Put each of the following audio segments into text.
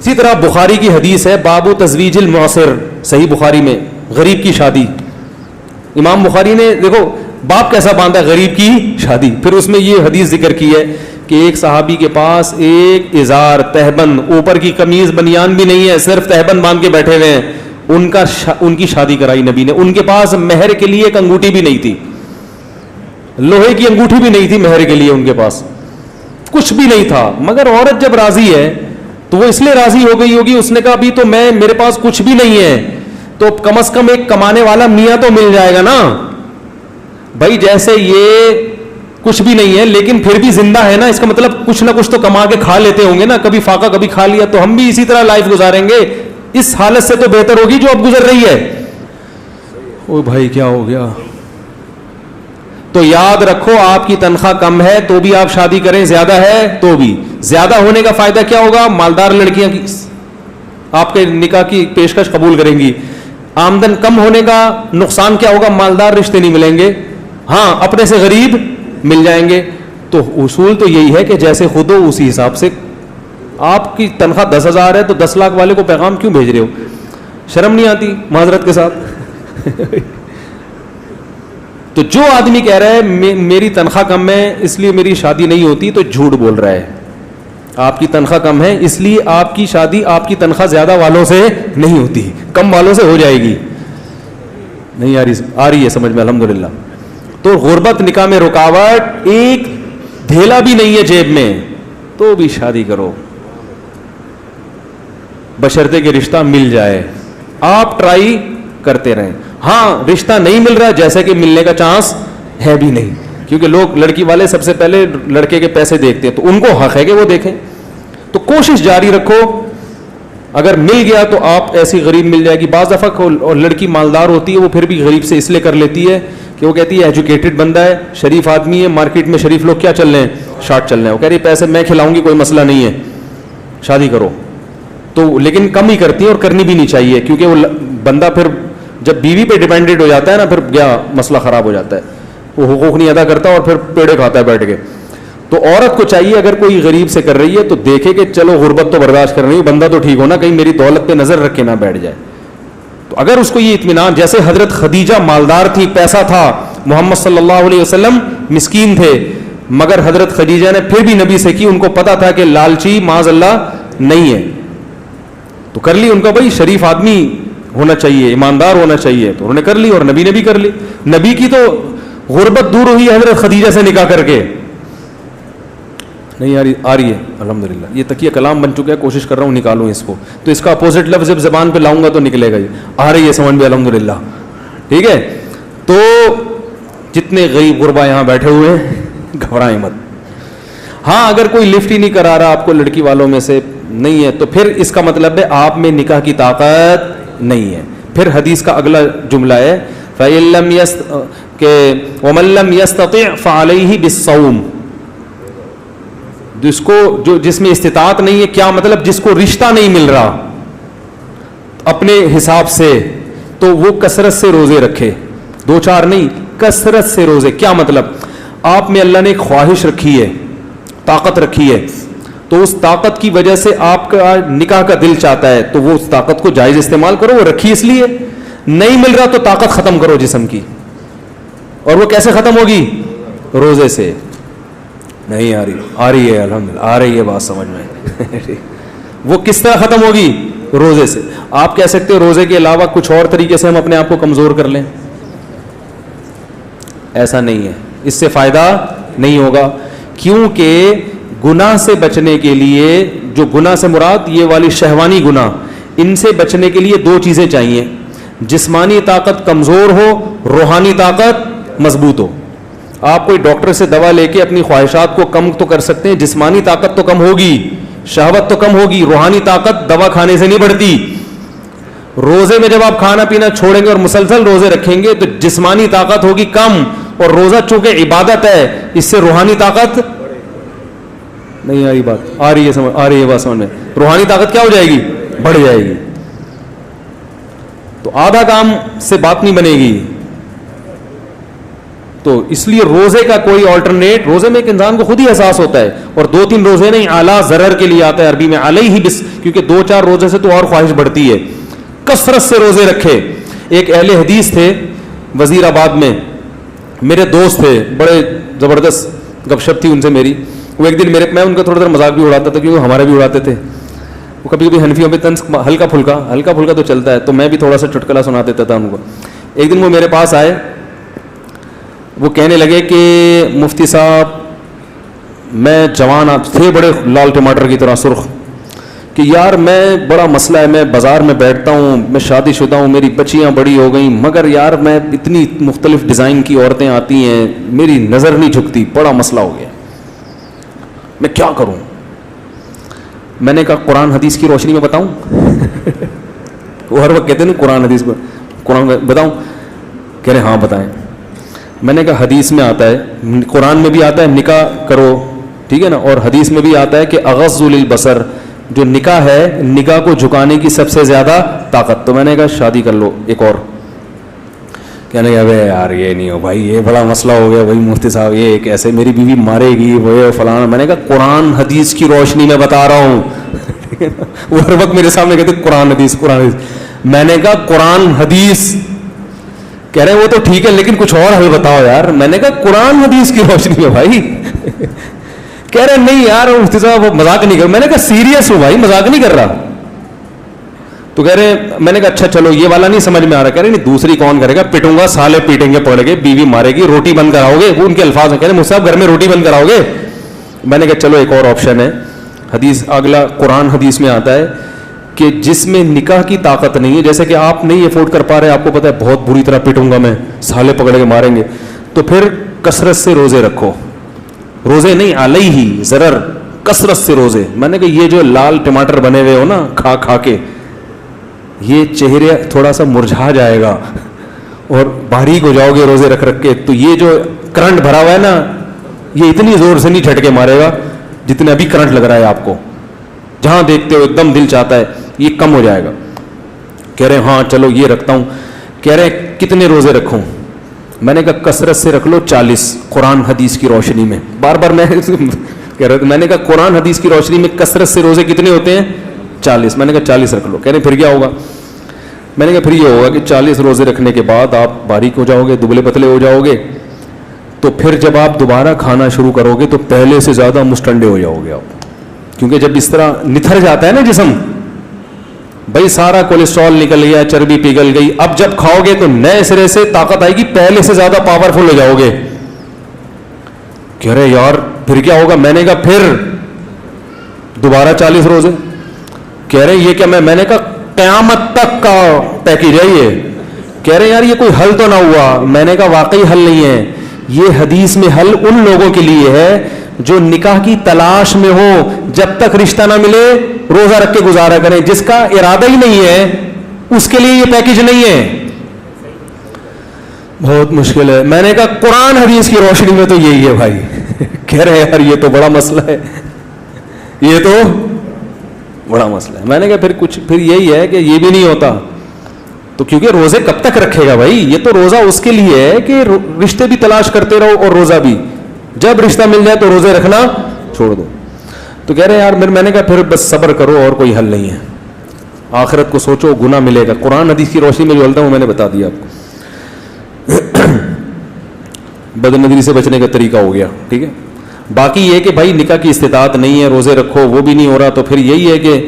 اسی طرح بخاری کی حدیث ہے باب تزویج المعسر، صحیح بخاری میں غریب کی شادی. امام بخاری نے دیکھو باب کیسا باندھا، غریب کی شادی. پھر اس میں یہ حدیث ذکر کی ہے کہ ایک صحابی کے پاس ایک ازار تہبند، اوپر کی قمیض بنیان بھی نہیں ہے، صرف تہبند باندھ کے بیٹھے ہوئے ہیں. ان کی شادی کرائی نبی نے. ان کے پاس مہر کے لیے ایک انگوٹھی بھی نہیں تھی، لوہے کی انگوٹھی بھی نہیں تھی مہر کے لیے، ان کے پاس کچھ بھی نہیں تھا. مگر عورت جب راضی ہے تو وہ اس لیے راضی ہو گئی ہوگی، اس نے کہا ابھی تو میرے پاس کچھ بھی نہیں ہے تو کم از کم ایک کمانے والا میاں تو مل جائے گا نا. بھائی جیسے یہ کچھ بھی نہیں ہے لیکن پھر بھی زندہ ہے نا، اس کا مطلب کچھ نہ کچھ تو کما کے کھا لیتے ہوں گے نا، کبھی فاقہ کبھی کھا لیا. تو ہم بھی اسی طرح لائف گزاریں گے، اس حالت سے تو بہتر ہوگی جو اب گزر رہی ہے. او بھائی کیا ہو گیا؟ تو یاد رکھو آپ کی تنخواہ کم ہے تو بھی آپ شادی کریں، زیادہ ہے تو بھی. زیادہ ہونے کا فائدہ کیا ہوگا؟ مالدار لڑکیاں کی آپ کے نکاح کی پیشکش قبول کریں گی. آمدن کم ہونے کا نقصان کیا ہوگا؟ مالدار رشتے نہیں ملیں گے، ہاں اپنے سے غریب مل جائیں گے. تو اصول تو یہی ہے کہ جیسے خود ہو اسی حساب سے. آپ کی تنخواہ 10,000 ہے تو 10 لاکھ والے کو پیغام کیوں بھیج رہے ہو؟ شرم نہیں آتی معذرت کے ساتھ؟ تو جو آدمی کہہ رہا ہے میری تنخواہ کم ہے اس لیے میری شادی نہیں ہوتی تو جھوٹ بول رہا ہے. آپ کی تنخواہ کم ہے اس لیے آپ کی شادی آپ کی تنخواہ زیادہ والوں سے نہیں ہوتی، کم والوں سے ہو جائے گی. نہیں آ رہی ہے سمجھ میں؟ الحمدللہ. تو غربت نکاح میں رکاوٹ، ایک دھیلا بھی نہیں ہے جیب میں تو بھی شادی کرو، بشرطے کہ رشتہ مل جائے. آپ ٹرائی کرتے رہیں. ہاں رشتہ نہیں مل رہا جیسے کہ ملنے کا چانس ہے بھی نہیں، کیونکہ لوگ لڑکی والے سب سے پہلے لڑکے کے پیسے دیکھتے ہیں تو ان کو حق ہے کہ وہ دیکھیں. تو کوشش جاری رکھو، اگر مل گیا تو آپ ایسی غریب مل جائے گی. بعض دفعہ اور لڑکی مالدار ہوتی ہے وہ پھر بھی غریب سے اس لیے کر لیتی ہے کہ وہ کہتی ہے ایجوکیٹڈ بندہ ہے، شریف آدمی ہے، مارکیٹ میں شریف لوگ کیا چل رہے ہیں؟ شارٹ چل رہے ہیں. وہ کہہ رہی پیسے میں کھلاؤں گی، کوئی مسئلہ نہیں ہے، شادی کرو. تو لیکن کم ہی کرتی ہے اور کرنی بھی نہیں چاہیے، کیونکہ وہ بندہ پھر جب بیوی پہ ڈیپینڈنٹ ہو جاتا ہے نا پھر گیا مسئلہ خراب ہو جاتا ہے، وہ حقوق نہیں ادا کرتا اور پھر پیڑے کھاتا ہے بیٹھ کے. تو عورت کو چاہیے اگر کوئی غریب سے کر رہی ہے تو دیکھے کہ چلو غربت تو برداشت کر رہی ہے، بندہ تو ٹھیک ہونا، کہیں میری دولت پہ نظر رکھ کے نہ بیٹھ جائے. تو اگر اس کو یہ اطمینان، جیسے حضرت خدیجہ مالدار تھی، پیسہ تھا، محمد صلی اللہ علیہ وسلم مسکین تھے، مگر حضرت خدیجہ نے پھر بھی نبی سے کی، ان کو پتا تھا کہ لالچی معاذ اللہ نہیں ہے تو کر لی. ان کا بھائی شریف آدمی ہونا چاہیے، ایماندار ہونا چاہیے، تو انہوں نے کر لی اور نبی نے بھی کر لی. نبی کی تو غربت دور ہوئی حضرت خدیجہ سے نکاح کر کے. نہیں آ رہی ہے الحمدللہ. یہ تکیہ کلام بن چکا ہے، کوشش کر رہا ہوں نکالوں اس کو، تو اس کا اپوزٹ لفظ جب زبان پہ لاؤں گا تو نکلے گا. یہ آ رہی ہے سمجھ میں الحمدللہ. ٹھیک ہے. تو جتنے غریب غربا یہاں بیٹھے ہوئے ہیں گھبرائیں مت. ہاں اگر کوئی لفٹ ہی نہیں کرا رہا آپ کو لڑکی والوں میں سے نہیں ہے تو پھر اس کا مطلب ہے آپ میں نکاح کی طاقت نہیں ہے. پھر حدیث کا اگلا جملہ ہے وَمَن لَّمْ يَسْتَطِعْ فَعَلَيْهِ بِالصَّوْمِ. جس میں استطاعت نہیں ہے، کیا مطلب؟ جس کو رشتہ نہیں مل رہا اپنے حساب سے تو وہ کثرت سے روزے رکھے، 2-4 نہیں، کثرت سے روزے. کیا مطلب؟ آپ میں اللہ نے ایک خواہش رکھی ہے، طاقت رکھی ہے، تو اس طاقت کی وجہ سے آپ کا نکاح کا دل چاہتا ہے تو وہ اس طاقت کو جائز استعمال کرو. وہ رکھی اس لیے. نہیں مل رہا تو طاقت ختم کرو جسم کی. اور وہ کیسے ختم ہوگی؟ روزے سے. نہیں آ رہی ہے الحمدللہ، آ رہی ہے بات سمجھ میں. وہ کس طرح ختم ہوگی؟ روزے سے. آپ کہہ سکتے ہو روزے کے علاوہ کچھ اور طریقے سے ہم اپنے آپ کو کمزور کر لیں، ایسا نہیں ہے، اس سے فائدہ نہیں ہوگا. کیونکہ گناہ سے بچنے کے لیے، جو گناہ سے مراد یہ والی شہوانی گناہ، ان سے بچنے کے لیے 2 چیزیں چاہیے: جسمانی طاقت کمزور ہو، روحانی طاقت مضبوط ہو. آپ کوئی ڈاکٹر سے دوا لے کے اپنی خواہشات کو کم تو کر سکتے ہیں، جسمانی طاقت تو کم ہوگی، شہوت تو کم ہوگی، روحانی طاقت دوا کھانے سے نہیں بڑھتی. روزے میں جب آپ کھانا پینا چھوڑیں گے اور مسلسل روزے رکھیں گے تو جسمانی طاقت ہوگی کم، اور روزہ چونکہ عبادت ہے اس سے روحانی طاقت نہیں آ رہی. بات آ رہی ہے بات سمجھ میں. روحانی طاقت کیا ہو جائے گی؟ بڑھ جائے گی. تو آدھا کام سے بات نہیں بنے گی. تو اس لیے روزے کا کوئی آلٹرنیٹ, روزے میں ایک انسان کو خود ہی احساس ہوتا ہے, اور 2-3 روزے نہیں, اعلیٰ ضرر کے لیے آتا ہے عربی میں علیہ بس, کیونکہ 2-4 روزے سے تو اور خواہش بڑھتی ہے. کثرت سے روزے رکھے. ایک اہل حدیث تھے وزیر آباد میں, میرے دوست تھے, بڑے زبردست گپ شپ تھی ان سے میری. وہ ایک دن میں ان کا تھوڑا دیر مذاق بھی اڑاتا تھا, کیونکہ ہمارے بھی اڑاتے تھے. وہ کبھی کبھی حنفیوں پہ طنز ہلکا پھلکا تو چلتا ہے, تو میں بھی تھوڑا سا چٹکلا سنا دیتا تھا ان کو. ایک دن وہ میرے پاس آئے, وہ کہنے لگے کہ مفتی صاحب میں جوان تھے, بڑے لال ٹماٹر کی طرح سرخ, کہ یار میں بڑا مسئلہ ہے, میں بازار میں بیٹھتا ہوں, میں شادی شدہ ہوں, میری بچیاں بڑی ہو گئیں, مگر یار میں اتنی مختلف ڈیزائن کی عورتیں آتی ہیں, میری نظر نہیں جھکتی, بڑا مسئلہ ہو گیا, میں کیا کروں. میں نے کہا قرآن حدیث کی روشنی میں بتاؤں. وہ ہر وقت کہتے ہیں نا قرآن حدیث میں, قرآن بتاؤں, کہہ رہے ہاں بتائیں. میں نے کہا حدیث میں آتا ہے, قرآن میں بھی آتا ہے نکاح کرو, ٹھیک ہے نا, اور حدیث میں بھی آتا ہے کہ اغض للبصر, جو نکاح ہے نگاہ کو جھکانے کی سب سے زیادہ طاقت. تو میں نے کہا شادی کر لو ایک اور. کہنے لگا ابے یار یہ نہیں ہو بھائی, یہ بڑا مسئلہ ہو گیا بھائی مفتی صاحب, یہ کیسے میری بیوی مارے گی وہ فلانا. میں نے کہا قرآن حدیث کی روشنی میں بتا رہا ہوں. وہ ہر وقت میرے سامنے کہتے قرآن حدیث. میں نے کہا قرآن حدیث, کہہ رہے وہ تو ٹھیک ہے لیکن کچھ اور حل بتاؤ یار. میں نے کہا قرآن حدیث کی روشنی میں بھائی. کہہ رہے نہیں یار مفتی صاحب وہ مذاق نہیں کر. میں نے کہا سیریس ہوں بھائی, مذاق نہیں کر رہا. تو کہہ رہے, میں نے کہا اچھا چلو یہ والا نہیں سمجھ میں آ رہا. کہہ رہے نہیں دوسری کون کرے گا, پٹوں گا, سالے پیٹیں گے پڑ کے, بیوی مارے گی, روٹی بند کراؤ گے. وہ ان کے الفاظ ہیں, کہہ رہے مفتی صاحب گھر میں روٹی بند کراؤ گے. میں نے کہا چلو ایک اور آپشن ہے حدیث, اگلا قرآن حدیث میں آتا ہے کہ جس میں نکاح کی طاقت نہیں ہے, جیسے کہ آپ نہیں افورڈ کر پا رہے, آپ کو پتا ہے بہت بری طرح پٹوں گا میں, سالے پکڑ کے ماریں گے, تو پھر کثرت سے روزے رکھو. روزے نہیں علیہ ضرر, کثرت سے روزے. میں نے کہا یہ جو لال ٹماٹر بنے ہوئے ہو نا کھا کے, یہ چہرے تھوڑا سا مرجھا جائے گا اور باریک ہو جاؤ گے روزے رکھ کے. تو یہ جو کرنٹ بھرا ہوا ہے نا, یہ اتنی زور سے نہیں جھٹکے مارے گا جتنے ابھی کرنٹ لگ رہا ہے آپ کو, جہاں دیکھتے ہو ایک دم دل چاہتا ہے, یہ کم ہو جائے گا. کہہ رہے ہاں چلو یہ رکھتا ہوں. کہہ رہے کتنے روزے رکھوں. میں نے کہا کثرت سے رکھ لو 40 قرآن حدیث کی روشنی میں. بار بار میں کہہ رہا, میں نے کہا قرآن حدیث کی روشنی میں کثرت سے روزے کتنے ہوتے ہیں 40. میں نے کہا 40 رکھ لو. کہہ رہے پھر کیا ہوگا. میں نے کہا پھر یہ ہوگا کہ 40 روزے رکھنے کے بعد آپ باریک ہو جاؤ گے, دبلے پتلے ہو جاؤ گے, تو پھر جب آپ دوبارہ کھانا شروع کرو گے تو پہلے سے زیادہ مستنڈے ہو جاؤ گے آپ. کیونکہ جب اس طرح نتھر جاتا ہے نا جسم, بھائی سارا کولیسٹرول نکل گیا, چربی پگھل گئی, اب جب کھاؤ گے تو نئے سرے سے طاقت آئے گی, پہلے سے زیادہ پاورفل ہو جاؤ گے. کہہ رہے یار پھر کیا ہوگا. میں نے کہا پھر دوبارہ 40 روزے. کہہ رہے یہ کیا, میں نے کہا قیامت تک کا پیکیج ہے یہ. کہہ رہے یار یہ کوئی حل تو نہ ہوا. میں نے کہا واقعی حل نہیں ہے, یہ حدیث میں حل ان لوگوں کے لیے ہے جو نکاح کی تلاش میں ہو, جب تک رشتہ نہ ملے روزہ رکھ کے گزارا کریں. جس کا ارادہ ہی نہیں ہے اس کے لیے یہ پیکیج نہیں ہے. بہت مشکل ہے. میں نے کہا قرآن حدیث کی روشنی میں تو یہی ہے بھائی. کہہ رہے یار یہ تو بڑا مسئلہ ہے, یہ تو بڑا مسئلہ ہے. میں نے کہا پھر یہی ہے کہ یہ بھی نہیں ہوتا. تو کیونکہ روزے کب تک رکھے گا بھائی, یہ تو روزہ اس کے لیے ہے کہ رشتے بھی تلاش کرتے رہو اور روزہ بھی, جب رشتہ مل جائے تو روزے رکھنا چھوڑ دو. تو کہہ رہے یار میں نے کہا پھر بس صبر کرو اور کوئی حل نہیں ہے, آخرت کو سوچو, گناہ ملے گا. قرآن حدیث کی روشنی میں جو حل تھا وہ میں نے بتا دیا آپ کو. بد نظری سے بچنے کا طریقہ ہو گیا, ٹھیک ہے. باقی یہ کہ بھائی نکاح کی استطاعت نہیں ہے, روزے رکھو, وہ بھی نہیں ہو رہا, تو پھر یہی ہے کہ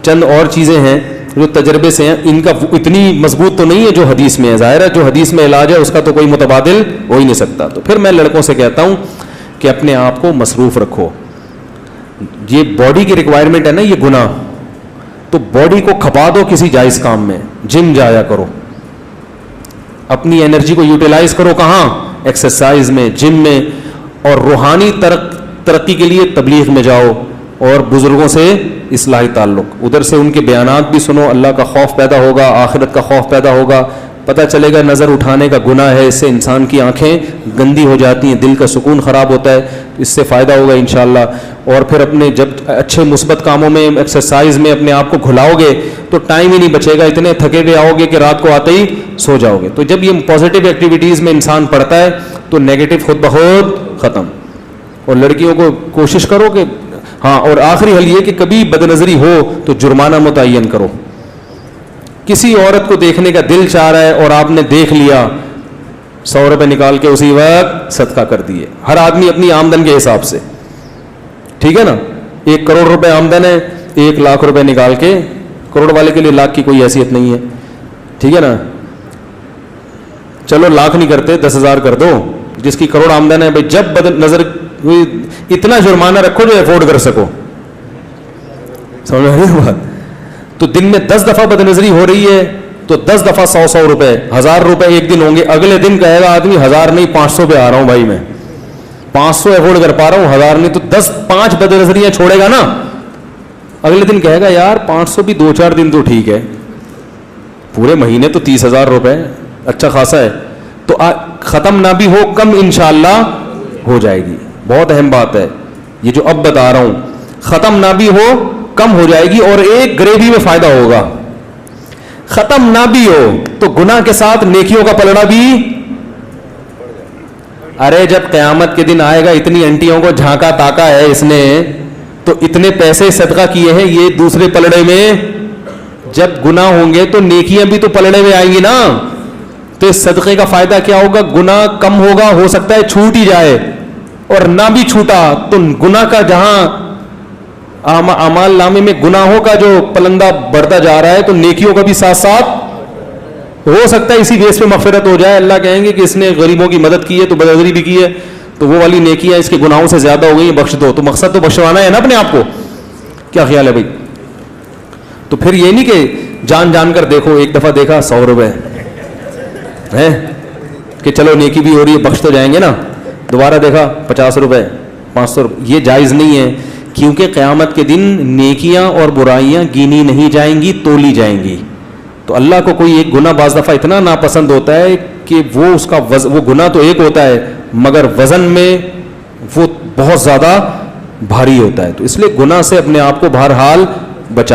چند اور چیزیں ہیں جو تجربے سے ہیں, ان کا اتنی مضبوط تو نہیں ہے جو حدیث میں ہے. ظاہر ہے جو حدیث میں علاج ہے اس کا تو کوئی متبادل ہو ہی نہیں سکتا. تو پھر میں لڑکوں سے کہتا ہوں کہ اپنے آپ کو مصروف رکھو. یہ باڈی کی ریکوائرمنٹ ہے نا یہ گناہ, تو باڈی کو کھپا دو کسی جائز کام میں, جم جایا کرو, اپنی انرجی کو یوٹیلائز کرو. کہاں؟ ایکسرسائز میں, جم میں. اور روحانی ترقی کے لیے تبلیغ میں جاؤ, اور بزرگوں سے اصلاحی تعلق, ادھر سے ان کے بیانات بھی سنو, اللہ کا خوف پیدا ہوگا, آخرت کا خوف پیدا ہوگا, پتہ چلے گا نظر اٹھانے کا گناہ ہے, اس سے انسان کی آنکھیں گندی ہو جاتی ہیں, دل کا سکون خراب ہوتا ہے, اس سے فائدہ ہوگا انشاءاللہ. اور پھر اپنے جب اچھے مثبت کاموں میں, ایکسرسائز میں اپنے آپ کو گھلاؤ گے تو ٹائم ہی نہیں بچے گا, اتنے تھکے ہوئے آؤ گے کہ رات کو آتے ہی سو جاؤ گے. تو جب یہ پازیٹیو ایکٹیویٹیز میں انسان پڑھتا ہے تو نیگیٹو خود بخود ختم. اور لڑکیوں کو کوشش کرو کہ ہاں, اور آخری حل یہ کہ کبھی بد نظری ہو تو جرمانہ متعین کرو. کسی عورت کو دیکھنے کا دل چاہ رہا ہے اور آپ نے دیکھ لیا, 100 روپے نکال کے اسی وقت صدقہ کر دیے. ہر آدمی اپنی آمدن کے حساب سے, ٹھیک ہے نا, 1 کروڑ روپے آمدن ہے, 1 لاکھ روپے نکال کے, کروڑ والے کے لیے لاکھ کی کوئی حیثیت نہیں ہے, ٹھیک ہے نا, چلو لاکھ نہیں کرتے 10,000 کر دو. جس کی کروڑ آمدن ہے, بھائی جب بد نظر ہوئی اتنا جرمانہ رکھو جو افورڈ کر سکو, سمجھ میں آ رہی ہے بات. تو دن میں 10 دفعہ بد نظری ہو رہی ہے تو 10 دفعہ 100 روپے, 1000 روپے ایک دن ہوں گے. اگلے دن کہے گا آدمی 1000 نہیں 500 پہ آ رہا ہوں بھائی, میں 500 افورڈ کر پا رہا ہوں, 1000 نہیں. تو 5 بد نظریاں چھوڑے گا نا, اگلے دن کہے گا یار 500 بھی 2-4 دن تو ٹھیک ہے, پورے مہینے تو 30,000 روپے اچھا خاصا ہے. تو ختم نہ بھی ہو کم انشاءاللہ ہو جائے گی. بہت اہم بات ہے یہ جو اب بتا رہا ہوں, ختم نہ بھی ہو کم ہو جائے گی. اور ایک گریوی میں فائدہ ہوگا, ختم نہ بھی ہو تو گناہ کے ساتھ نیکیوں کا پلڑا بھی. ارے جب قیامت کے دن آئے گا, اتنی انٹیوں کو جھانکا تاکا ہے اس نے, تو اتنے پیسے صدقہ کیے ہیں یہ دوسرے پلڑے میں, جب گناہ ہوں گے تو نیکیاں بھی تو پلڑے میں آئیں گی نا. تو اس صدقے کا فائدہ کیا ہوگا, گناہ کم ہوگا, ہو سکتا ہے چھوٹ ہی جائے, اور نہ بھی چھوٹا تو گناہ کا جہاں اعمال نامے میں گناہوں کا جو پلندہ بڑھتا جا رہا ہے تو نیکیوں کا بھی ساتھ ساتھ ہو سکتا ہے اسی بیس پہ مغفرت ہو جائے. اللہ کہیں گے کہ اس نے غریبوں کی مدد کی ہے تو بدنظری بھی کی ہے, تو وہ والی نیکیاں اس کے گناہوں سے زیادہ ہو گئی, بخش دو. تو مقصد تو بخشوانا ہے نا اپنے آپ کو. کیا خیال ہے بھائی؟ تو پھر یہ نہیں کہ جان جان کر دیکھو, ایک دفعہ دیکھا 100 روپے ہے کہ چلو نیکی بھی ہو رہی ہے بخش تو جائیں گے نا, دوبارہ دیکھا 50 روپے 500 روپے. یہ جائز نہیں ہے, کیونکہ قیامت کے دن نیکیاں اور برائیاں گینی نہیں جائیں گی, تولی جائیں گی. تو اللہ کو کوئی ایک گناہ بعض دفعہ اتنا ناپسند ہوتا ہے کہ وہ اس کا وہ گناہ تو ایک ہوتا ہے مگر وزن میں وہ بہت زیادہ بھاری ہوتا ہے. تو اس لیے گناہ سے اپنے آپ کو بہرحال بچا